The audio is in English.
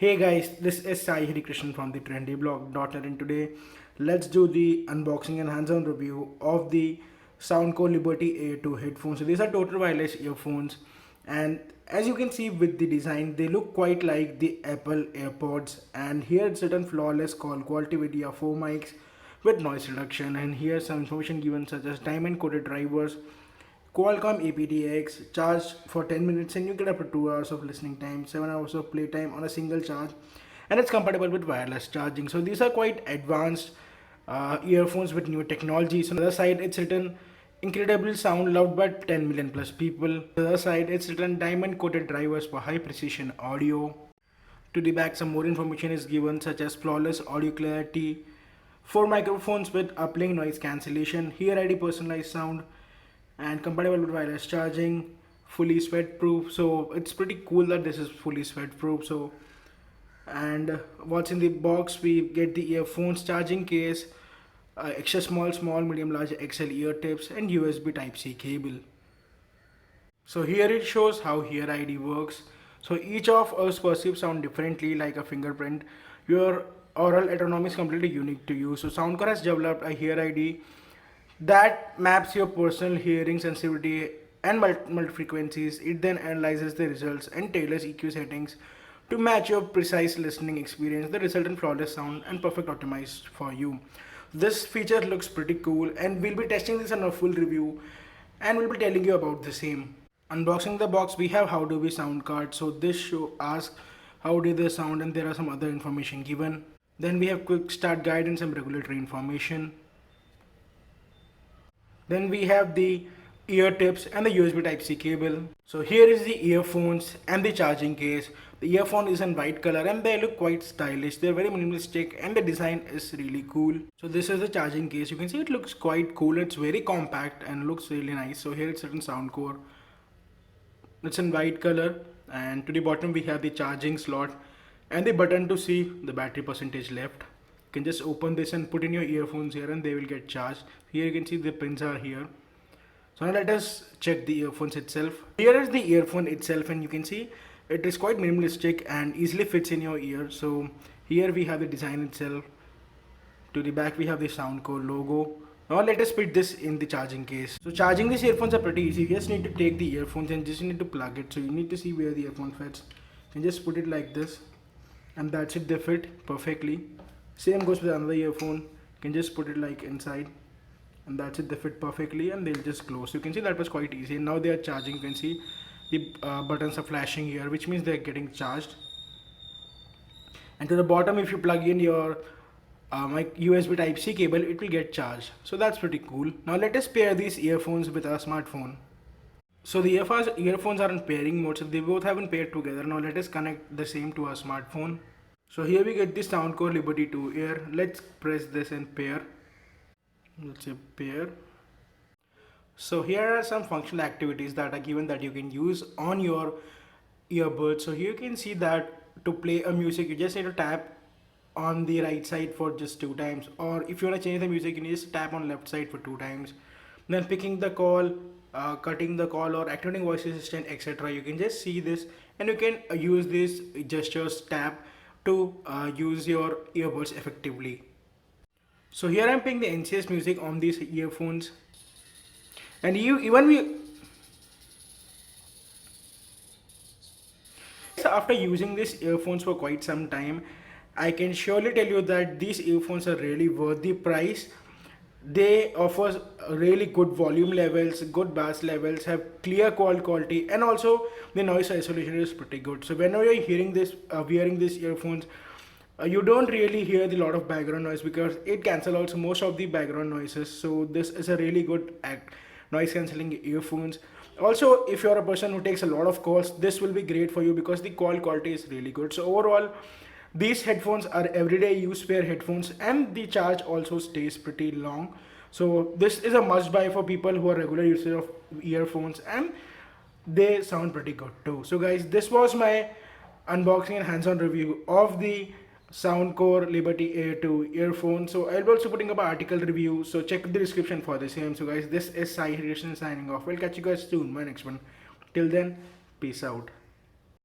Hey guys, this is Sai Krishnan from the Trendy blog.net, and today let's do the unboxing and hands-on review of the Soundcore Liberty A2 headphones. So these are total wireless earphones, and as you can see with the design, they look quite like the Apple AirPods. And here it's written flawless call quality with your 4 mics with noise reduction, and here's some information given such as diamond coated drivers, Qualcomm aptX, charge for 10 minutes and you get up to 2 hours of listening time, 7 hours of playtime on a single charge, and it's compatible with wireless charging. So these are quite advanced earphones with new technology. So on the other side it's written incredible sound loved by 10 million plus people. On the other side it's written diamond coated drivers for high precision audio. To the back some more information is given such as flawless audio clarity, 4 microphones with uplink noise cancellation, Here ID personalized sound, and compatible with wireless charging, fully sweat proof. So it's pretty cool that this is fully sweat proof. So, and what's in the box, we get the earphones, charging case, extra small, medium, large XL ear tips, and USB type C cable. So here it shows how Here ID works. So each of us perceive sound differently like a fingerprint. Your oral autonomy is completely unique to you. So Soundcore has developed a Here ID that maps your personal hearing sensitivity and multiple frequencies. It then analyzes the results and tailors EQ settings to match your precise listening experience. The result in flawless sound and perfect optimized for you. This feature looks pretty cool, and we'll be testing this on a full review and we'll be telling you about the same. Unboxing the box, we have how do we sound card. So this show asks how did they sound, and there are some other information given. Then we have quick start guide and some regulatory information. Then we have the ear tips and the USB type C cable. So here is the earphones and the charging case. The earphone is in white color and they look quite stylish. They're very minimalistic and the design is really cool. So this is the charging case. You can see it looks quite cool. It's very compact and looks really nice. So here it's written Soundcore. It's in white color, and to the bottom we have the charging slot and the button to see the battery percentage left. You can just open this and put in your earphones here and they will get charged. Here you can see the pins are here. So now let us check the earphones itself. Here is the earphone itself, and you can see it is quite minimalistic and easily fits in your ear. So here we have the design itself. To the back we have the Soundcore logo. Now let us put this in the charging case. So charging these earphones are pretty easy. You just need to take the earphones and just need to plug it. So you need to see where the earphone fits and just put it like this, and that's it. They fit perfectly. Same goes with another earphone. You can just put it like inside, and that's it. They fit perfectly and they'll just close. You can see that was quite easy. And now they are charging. You can see the buttons are flashing here, which means they're getting charged. And to the bottom, if you plug in your USB type C cable, it will get charged. So that's pretty cool. Now let us pair these earphones with our smartphone. So the earphones are in pairing mode, so they both have been paired together. Now let us connect the same to our smartphone. So here we get the Soundcore Liberty 2 Air. Let's press this and pair. Let's say pair. So here are some functional activities that are given that you can use on your earbuds. So here you can see that to play a music, you just need to tap on the right side for just 2 times, or if you want to change the music, you need to tap on left side for 2 times. Then picking the call, cutting the call, or activating voice assistant, etc. You can just see this, and you can use this gestures tap to use your earbuds effectively. So here I'm playing the NCS music on these earphones, and after using these earphones for quite some time, I can surely tell you that these earphones are really worth the price. They offer really good volume levels, good bass levels, have clear call quality, and also the noise isolation is pretty good. So whenever you're hearing this, wearing these earphones, you don't really hear the lot of background noise because it cancels out most of the background noises. So this is a really good noise cancelling earphones. Also, if you're a person who takes a lot of calls, this will be great for you because the call quality is really good. So overall, these headphones are everyday use pair headphones, and the charge also stays pretty long. So this is a must buy for people who are regular users of earphones, and they sound pretty good too. So guys, this was my unboxing and hands-on review of the Soundcore Liberty A2 earphone. So I'll be also putting up an article review, so check the description for the same. So guys, this is Sai Krishnan signing off. I'll catch you guys soon, my next one. Till then, peace out.